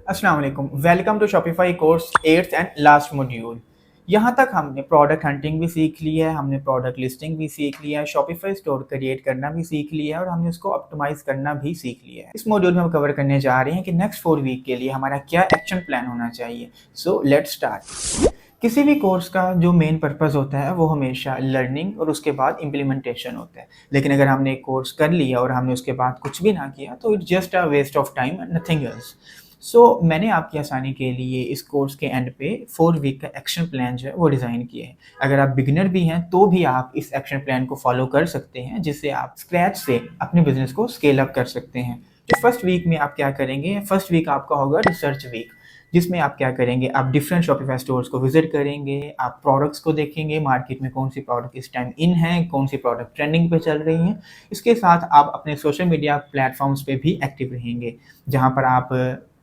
अस्सलाम वालेकुम, welcome to Shopify course 8th and last module. यहाँ तक हमने प्रोडक्ट हंटिंग भी सीख लिया है, हमने प्रोडक्ट लिस्टिंग भी सीख लिया है, शॉपिफाई स्टोर क्रिएट करना भी सीख लिया है और हमने उसको ऑप्टिमाइज करना भी सीख लिया है। इस मॉड्यूल में हम कवर करने जा रहे हैं कि नेक्स्ट 4 वीक के लिए हमारा क्या एक्शन प्लान होना चाहिए। So let's start. किसी भी कोर्स का जो मेन पर्पस होता है वो हमेशा लर्निंग और उसके बाद इम्प्लीमेंटेशन होता है। लेकिन अगर हमने एक कोर्स कर लिया और हमने उसके बाद कुछ भी ना किया तो it's just a waste of time and nothing else. मैंने आपकी आसानी के लिए इस कोर्स के एंड पे 4 वीक का एक्शन प्लान जो है वो डिज़ाइन किया है। अगर आप बिगिनर भी हैं तो भी आप इस एक्शन प्लान को फॉलो कर सकते हैं, जिससे आप स्क्रैच से अपने बिजनेस को स्केल अप कर सकते हैं। तो फर्स्ट वीक में आप क्या करेंगे? फर्स्ट वीक आपका होगा रिसर्च वीक, जिसमें आप क्या करेंगे? आप डिफरेंट शॉपिफाई स्टोर्स को विजिट करेंगे, आप प्रोडक्ट्स को देखेंगे, मार्केट में कौन सी प्रोडक्ट इस टाइम इन है, कौन सी प्रोडक्ट ट्रेंडिंग पे चल रही हैं। इसके साथ आप अपने सोशल मीडिया प्लेटफॉर्म्स पे भी एक्टिव रहेंगे, जहाँ पर आप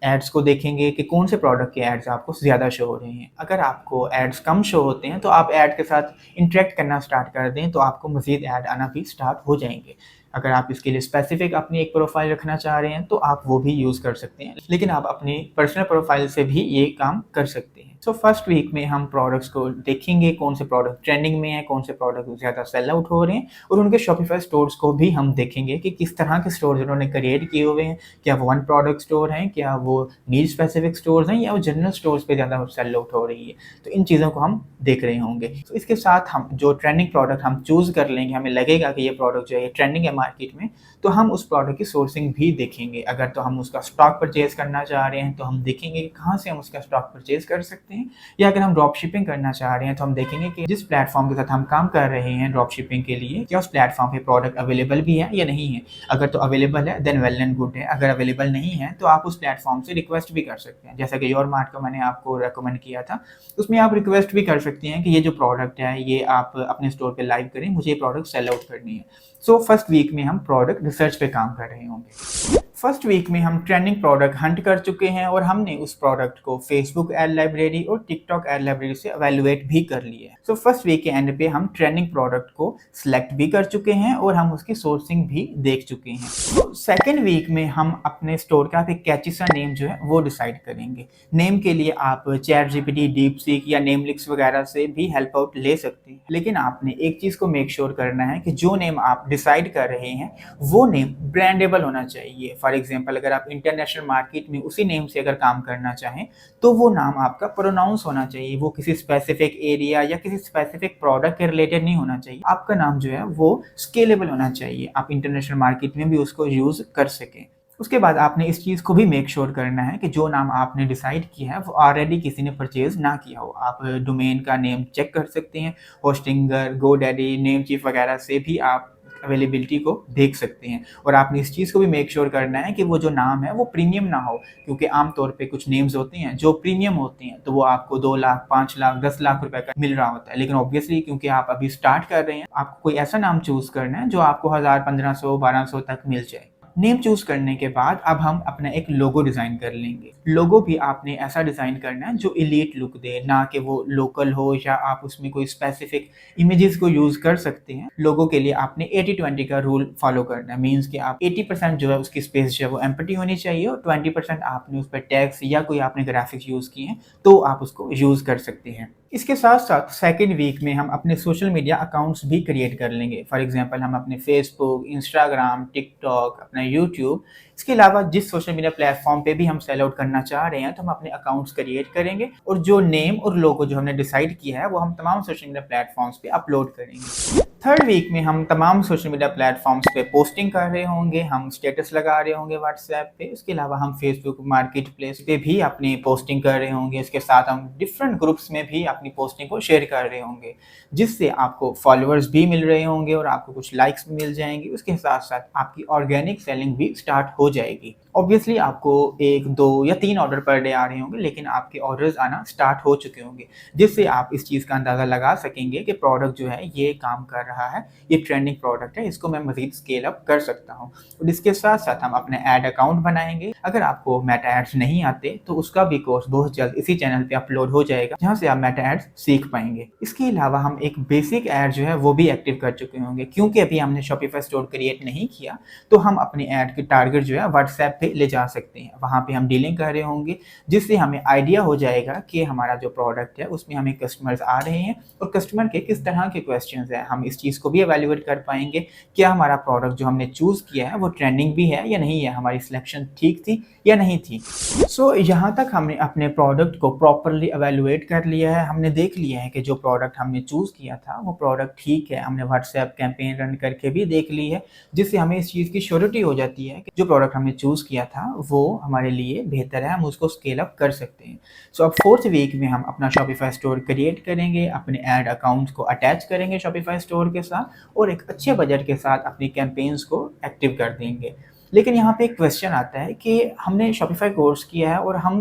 एड्स को देखेंगे कि कौन से प्रोडक्ट के एड्स आपको ज़्यादा शो हो रहे हैं। अगर आपको एड्स कम शो होते हैं तो आप ऐड के साथ इंटरेक्ट करना स्टार्ट कर दें, तो आपको मज़ीद ऐड आना भी स्टार्ट हो जाएंगे। अगर आप इसके लिए स्पेसिफिक अपनी एक प्रोफाइल रखना चाह रहे हैं तो आप वो भी यूज़ कर सकते हैं, लेकिन आप अपनी पर्सनल प्रोफाइल से भी ये काम कर सकते हैं। फर्स्ट वीक में हम प्रोडक्ट्स को देखेंगे, कौन से प्रोडक्ट ट्रेंडिंग में है, कौन से प्रोडक्ट ज़्यादा सेल आउट हो रहे हैं, और उनके शॉपिफाई स्टोर्स को भी हम देखेंगे कि किस तरह के स्टोर्स उन्होंने क्रिएट किए हुए हैं। क्या वो वन प्रोडक्ट स्टोर हैं, क्या वो नीड स्पेसिफिक स्टोर्स हैं, या वो जनरल स्टोर्स पे ज़्यादा सेल आउट हो रही है। तो इन चीज़ों को हम देख रहे होंगे। तो इसके साथ हम जो ट्रेंडिंग प्रोडक्ट हम चूज़ कर लेंगे, हमें लगेगा कि ये प्रोडक्ट जो है ये ट्रेंडिंग है मार्केट में, तो हम उस प्रोडक्ट की सोर्सिंग भी देखेंगे। अगर तो हम उसका स्टॉक परचेज करना चाह रहे हैं तो हम देखेंगे कि कहाँ से हम उसका स्टॉक परचेज कर सकते हैं, या अगर हम ड्रॉप शिपिंग करना चाह रहे हैं तो हम देखेंगे कि जिस प्लेटफॉर्म के साथ हम काम कर रहे हैं ड्रॉप शिपिंग के लिए, क्या उस प्लेटफॉर्म पे प्रोडक्ट अवेलेबल भी है या नहीं है। अगर तो अवेलेबल है देन वेल एंड गुड है, अगर अवेलेबल नहीं है तो आप उस प्लेटफॉर्म से रिक्वेस्ट भी कर सकते हैं। जैसा कि योर मार्ट का मैंने आपको रेकमेंड किया था, उसमें आप रिक्वेस्ट भी कर सकते हैं कि ये जो प्रोडक्ट है ये आप अपने स्टोर पे लाइव करें, मुझे ये प्रोडक्ट सेल आउट करनी है। फर्स्ट वीक में हम प्रोडक्ट रिसर्च पे काम कर रहे होंगे। फर्स्ट वीक में हम ट्रेंडिंग प्रोडक्ट हंट कर चुके हैं और हमने उस प्रोडक्ट को फेसबुक एड लाइब्रेरी और टिकटॉक एड लाइब्रेरी से एवेलुएट भी कर लिया है। फर्स्ट वीक के एंड पे हम ट्रेंडिंग प्रोडक्ट को सिलेक्ट भी कर चुके हैं और हम उसकी सोर्सिंग भी देख चुके हैं। सेकेंड वीक में हम अपने स्टोर का एक कैची सा नेम जो है वो डिसाइड करेंगे। नेम के लिए आप चैट जीपीटी, डीपसीक या नेमलिक्स वगैरह से भी हेल्प आउट ले सकते हैं, लेकिन आपने एक चीज़ को मेक श्योर करना है कि जो नेम आप डिसाइड कर रहे हैं वो नेम ब्रांडेबल होना चाहिए। फॉर एग्जांपल, अगर आप इंटरनेशनल मार्केट में उसी नेम से अगर काम करना चाहें तो वो नाम आपका प्रोनाउंस होना चाहिए, वो किसी स्पेसिफिक एरिया या किसी स्पेसिफिक प्रोडक्ट के रिलेटेड नहीं होना चाहिए। आपका नाम जो है वो स्केलेबल होना चाहिए, आप इंटरनेशनल मार्केट में भी उसको यूज़ कर सकें। उसके बाद आपने इस चीज़ को भी मेक श्योर करना है कि जो नाम आपने डिसाइड किया है वो ऑलरेडी किसी ने परचेज ना किया हो। आप डोमेन का नेम चेक कर सकते हैं, होस्टिंगर, गोडैडी, नेम चीफ वगैरह से भी आप अवेलेबिलिटी को देख सकते हैं। और आपने इस चीज़ को भी मेक श्योर करना है कि वो जो नाम है वो प्रीमियम ना हो, क्योंकि आमतौर पे कुछ नेम्स होते हैं जो प्रीमियम होते हैं तो वो आपको 2 लाख, 5 लाख, 10 लाख रुपए का मिल रहा होता है। लेकिन ऑब्वियसली क्योंकि आप अभी स्टार्ट कर रहे हैं, आपको कोई ऐसा नाम चूज़ करना है जो आपको 1000, 1500, 1200 तक मिल जाए। नेम चूज करने के बाद अब हम अपना एक लोगो डिजाइन कर लेंगे। लोगो भी आपने ऐसा डिजाइन करना है जो इलीट लुक दे, ना कि वो लोकल हो या आप उसमें कोई स्पेसिफिक इमेजेस को यूज कर सकते हैं। लोगो के लिए आपने 80-20 का रूल फॉलो करना है। मींस कि आप 80% जो है उसकी स्पेस जो है वो एम्प्टी होनी चाहिए और 20% आपने उस पर टैक्स या कोई आपने ग्राफिक्स यूज किए हैं तो आप उसको यूज कर सकते हैं। इसके साथ साथ सेकेंड वीक में हम अपने सोशल मीडिया अकाउंट्स भी क्रिएट कर लेंगे। फॉर एग्जांपल, हम अपने फेसबुक, इंस्टाग्राम, टिकटॉक, अपना यूट्यूब, इसके अलावा जिस सोशल मीडिया प्लेटफॉर्म पे भी हम सेल आउट करना चाह रहे हैं तो हम अपने अकाउंट्स क्रिएट करेंगे और जो नेम और लोगो जो हमने डिसाइड किया है वो हम तमाम सोशल मीडिया प्लेटफॉर्म्स पे अपलोड करेंगे। थर्ड वीक में हम तमाम सोशल मीडिया प्लेटफॉर्म्स पे पोस्टिंग कर रहे होंगे, हम स्टेटस लगा रहे होंगे व्हाट्सएप पे। उसके अलावा हम फेसबुक मार्केट प्लेस पे भी अपनी पोस्टिंग कर रहे होंगे। इसके साथ हम डिफरेंट ग्रुप्स में भी अपनी पोस्टिंग को शेयर कर रहे होंगे, जिससे आपको फॉलोअर्स भी मिल रहे होंगे और आपको कुछ लाइक्स भी मिल जाएंगे। उसके साथ साथ आपकी ऑर्गेनिक सेलिंग भी स्टार्ट हो जाएगी। ऑब्वियसली आपको 1, 2 या 3 ऑर्डर पर डे आ रहे होंगे, लेकिन आपके ऑर्डर्स आना स्टार्ट हो चुके होंगे, जिससे आप इस चीज़ का अंदाज़ा लगा सकेंगे कि प्रोडक्ट जो है ये काम कर रहा है, ये ट्रेंडिंग प्रोडक्ट है, इसको मैं मज़ीद स्केल अप कर सकता हूँ। और इसके साथ-साथ हम अपने ऐड अकाउंट बनाएँगे। अगर आपको मेटा एड्स नहीं आते तो उसका भी कोर्स बहुत जल्द इसी चैनल पे अपलोड हो जाएगा, जहाँ से आप मेटा एड्स सीख पाएँगे। इसके अलावा हम एक बेसिक ऐड जो है वो भी एक्टिव कर चुके होंगे, क्योंकि अभी हमने शॉपिफाई स्टोर क्रिएट नहीं किया, तो हम अपनी ऐड की टारगेट जो है व्हाट्सएप पे ले जा सकते हैं। वहाँ पे हम डीलिंग कर रहे होंगे, जिससे हमें आइडिया हो जाएगा कि हमारा जो प्रोडक्ट है उसमें हमें कस्टमर्स आ रहे हैं और कस्टमर के किस तरह के क्वेश्चंस हैं। हम इस चीज़ को भी इवैल्यूएट कर पाएँगे, क्या हमारा प्रोडक्ट जो हमने चूज़ किया है वो ट्रेंडिंग भी है या नहीं है, हमारी सिलेक्शन ठीक थी या नहीं थी। सो यहाँ तक हमने अपने प्रोडक्ट को प्रॉपर्ली इवैल्यूएट कर लिया है। हमने देख लिया है कि जो प्रोडक्ट हमने चूज़ किया था वो प्रोडक्ट ठीक है। हमने व्हाट्सएप कैंपेन रन करके भी देख ली है, जिससे हमें इस चीज़ की श्योरिटी हो जाती है कि जो प्रोडक्ट हमने चूज़ किया था वो हमारे लिए बेहतर है, हम उसको स्केल अप कर सकते हैं। सो अब 4th वीक में हम अपना शॉपिफाई स्टोर क्रिएट करेंगे, अपने ऐड अकाउंट को अटैच करेंगे शॉपिफाई स्टोर के साथ और एक अच्छे बजट के साथ अपनी कैंपेन्स को एक्टिव कर देंगे। लेकिन यहाँ पे एक क्वेश्चन आता है कि हमने शॉपिफाई कोर्स किया है और हम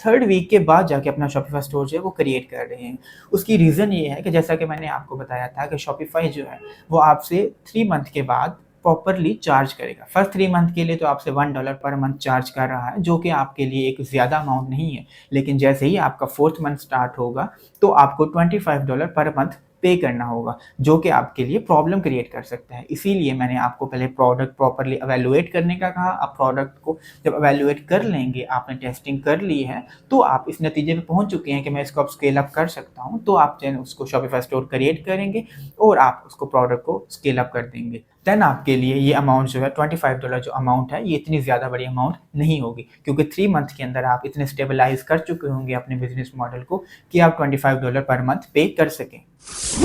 3rd वीक के बाद जाके अपना शॉपिफाई स्टोर जो है वो क्रिएट कर रहे हैं। उसकी रीज़न ये है कि जैसा कि मैंने आपको बताया था कि शॉपिफाई जो है वो आपसे 3 मंथ के बाद प्रॉपर्ली चार्ज करेगा। फर्स्ट 3 मंथ के लिए तो आपसे $1 पर मंथ चार्ज कर रहा है, जो कि आपके लिए एक ज़्यादा अमाउंट नहीं है। लेकिन जैसे ही आपका 4th मंथ स्टार्ट होगा तो आपको $25 पर मंथ पे करना होगा, जो कि आपके लिए प्रॉब्लम क्रिएट कर सकता है। इसीलिए मैंने आपको पहले प्रोडक्ट प्रॉपर्ली इवैल्यूएट करने का कहा। अब प्रोडक्ट को जब इवैल्यूएट कर लेंगे, आपने टेस्टिंग कर ली है, तो आप इस नतीजे पे पहुंच चुके हैं कि मैं इसको अब स्केल अप कर सकता हूं, तो आप देन उसको शॉपिफाई स्टोर क्रिएट करेंगे और आप उसको प्रोडक्ट को स्केल अप कर देंगे। देन आपके लिए ये अमाउंट जो है $25 जो अमाउंट है, ये इतनी ज़्यादा बड़ी अमाउंट नहीं होगी, क्योंकि 3 मंथ के अंदर आप इतने स्टेबलाइज़ कर चुके होंगे अपने बिज़नेस मॉडल को कि आप $25 पर मंथ पे कर सकें।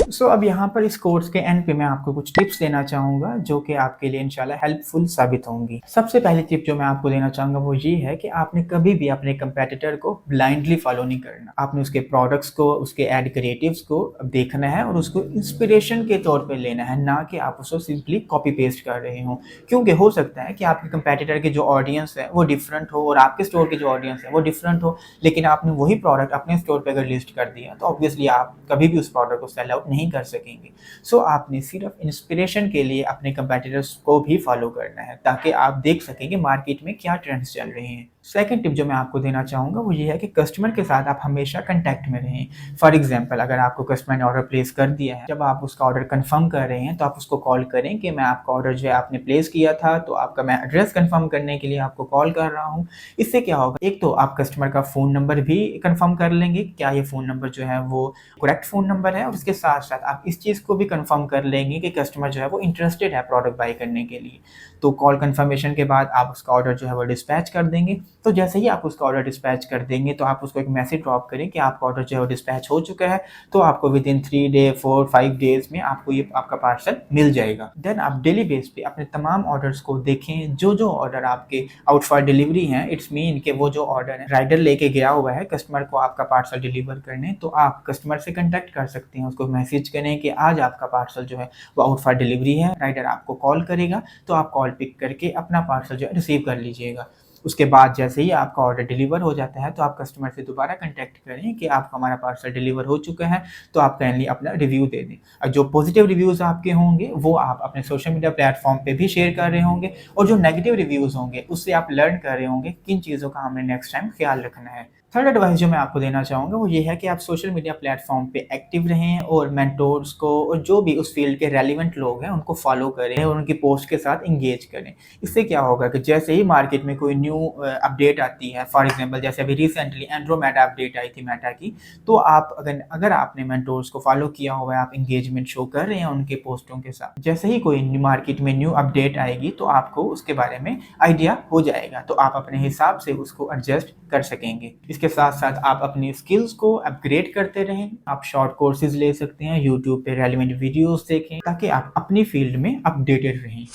सो अब यहाँ पर इस कोर्स के एंड पे मैं आपको कुछ टिप्स देना चाहूँगा, जो कि आपके लिए इंशाल्लाह हेल्पफुल साबित होंगी। सबसे पहली टिप जो मैं आपको देना चाहूँगा वो ये है कि आपने कभी भी अपने कंपेटिटर को ब्लाइंडली फॉलो नहीं करना। आपने उसके प्रोडक्ट्स को, उसके एड क्रिएटिव्स को देखना है और उसको इंस्पिरेशन के तौर पे लेना है, ना कि आप उसको सिंपली कॉपी पेस्ट कर रहे हो। क्योंकि हो सकता है कि आपके कंपेटिटर की जो ऑडियंस है वो डिफरेंट हो और आपके स्टोर की जो ऑडियंस है वो डिफरेंट हो, लेकिन आपने वही प्रोडक्ट अपने स्टोर पे अगर लिस्ट कर दिया तो ऑब्वियसली आप कभी भी उस प्रोडक्ट को सेल आउट नहीं कर सकेंगे। सो आपने सिर्फ इंस्पिरेशन के लिए अपने कंपेटिटर्स को भी फॉलो करना है, ताकि आप देख सकें कि मार्केट में क्या ट्रेंड्स चल रहे हैं। सेकंड टिप जो मैं आपको देना चाहूँगा वो ये है कि कस्टमर के साथ आप हमेशा कंटेक्ट में रहें। फॉर एग्जांपल, अगर आपको कस्टमर ने ऑर्डर प्लेस कर दिया है, जब आप उसका ऑर्डर कंफर्म कर रहे हैं तो आप उसको कॉल करें कि मैं आपका ऑर्डर जो है आपने प्लेस किया था, तो आपका मैं एड्रेस कंफर्म करने के लिए आपको कॉल कर रहा हूँ। इससे क्या होगा, एक तो आप कस्टमर का फ़ोन नंबर भी कंफर्म कर लेंगे, क्या ये फ़ोन नंबर जो है वो करेक्ट फ़ोन नंबर है, और इसके साथ साथ आप इस चीज़ को भी कंफर्म कर लेंगे कि कस्टमर जो है वो इंटरेस्टेड है प्रोडक्ट बाय करने के लिए। तो कॉल कंफर्मेशन के बाद आप उसका ऑर्डर जो है वो डिस्पैच कर देंगे। तो जैसे ही आप उसका ऑर्डर डिस्पैच कर देंगे तो आप उसको एक मैसेज ड्रॉप करें कि आपका ऑर्डर जो है वो डिस्पैच हो चुका है, तो आपको विदिन 3 डे 4-5 डेज़ में आपको ये आपका पार्सल मिल जाएगा। देन आप डेली बेस पे अपने तमाम ऑर्डर्स को देखें, जो ऑर्डर आपके आउट फॉर डिलीवरी हैं, इट्स मीन कि वो जो ऑर्डर है राइडर लेके गया हुआ है कस्टमर को आपका पार्सल डिलीवर करने, तो आप कस्टमर से कॉन्टैक्ट कर सकते हैं, उसको मैसेज करें कि आज आपका पार्सल जो है वो आउट फॉर डिलीवरी है, राइडर आपको कॉल करेगा, तो आप कॉल पिक करके अपना पार्सल जो है रिसीव कर लीजिएगा। उसके बाद जैसे ही आपका ऑर्डर डिलीवर हो जाता है तो आप कस्टमर से दोबारा कॉन्टैक्ट करें कि आपका हमारा पार्सल डिलीवर हो चुका है, तो आप काइंडली अपना रिव्यू दे दें। और जो पॉजिटिव रिव्यूज़ आपके होंगे वो आप अपने सोशल मीडिया प्लेटफॉर्म पे भी शेयर कर रहे होंगे, और जो नेगेटिव रिव्यूज़ होंगे उससे आप लर्न कर रहे होंगे किन चीज़ों का हमें नेक्स्ट टाइम ख्याल रखना है। थर्ड एडवाइस जो मैं आपको देना चाहूँगा वो ये है कि आप सोशल मीडिया प्लेटफॉर्म पे एक्टिव रहें और मेंटोर्स को और जो भी उस फील्ड के रेलिवेंट लोग हैं उनको फॉलो करें और उनकी पोस्ट के साथ इंगेज करें। इससे क्या होगा कि जैसे ही मार्केट में कोई न्यू अपडेट आती है, फॉर एग्जांपल जैसे अभी रिसेंटली एंड्रोमेडा अपडेट आई थी मेटा की, तो आप अगर आपने मेंटोर्स को फॉलो किया हुआ है, आप इंगेजमेंट शो कर रहे हैं उनके पोस्टों के साथ, जैसे ही कोई मार्केट में न्यू अपडेट आएगी तो आपको उसके बारे में आइडिया हो जाएगा, तो आप अपने हिसाब से उसको एडजस्ट कर सकेंगे। इसके साथ साथ आप अपनी स्किल्स को अपग्रेड करते रहें। आप शॉर्ट कोर्सेज ले सकते हैं, यूट्यूब पे रेलेवेंट वीडियोस देखें, ताकि आप अपनी फील्ड में अपडेटेड रहें।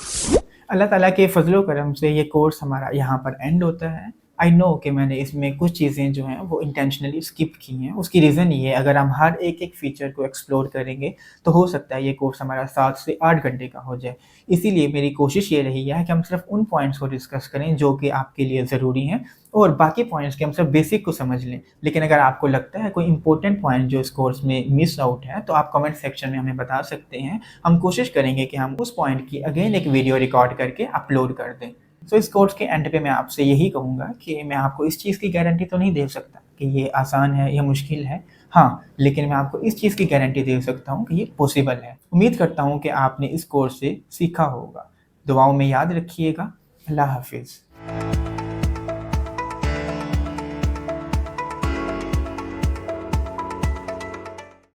अल्लाह ताला के फजलो करम से ये कोर्स हमारा यहाँ पर एंड होता है। आई नो कि मैंने इसमें कुछ चीज़ें जो हैं वो इंटेंशनली स्किप की हैं। उसकी रीज़न ये है, अगर हम हर एक-एक फ़ीचर को एक्सप्लोर करेंगे, तो हो सकता है ये कोर्स हमारा 7 से 8 घंटे का हो जाए। इसीलिए मेरी कोशिश ये रही है कि हम सिर्फ़ उन पॉइंट्स को डिस्कस करें जो कि आपके लिए ज़रूरी हैं, और बाकी पॉइंट्स के हम सिर्फ़ बेसिक को समझ लें। लेकिन अगर आपको लगता है कोई इम्पोर्टेंट पॉइंट जो इस कोर्स में मिस आउट है, तो आप कमेंट सेक्शन में हमें बता सकते हैं। हम कोशिश करेंगे कि हम उस पॉइंट की अगेन एक वीडियो रिकॉर्ड करके अपलोड कर दें। सो इस कोर्स के एंड पे मैं आपसे यही कहूँगा कि मैं आपको इस चीज़ की गारंटी तो नहीं दे सकता कि ये आसान है या मुश्किल है। हाँ, लेकिन मैं आपको इस चीज़ की गारंटी दे सकता हूँ कि ये पॉसिबल है। उम्मीद करता हूँ कि आपने इस कोर्स से सीखा होगा। दुआओं में याद रखिएगा। अल्लाह हाफ़िज़।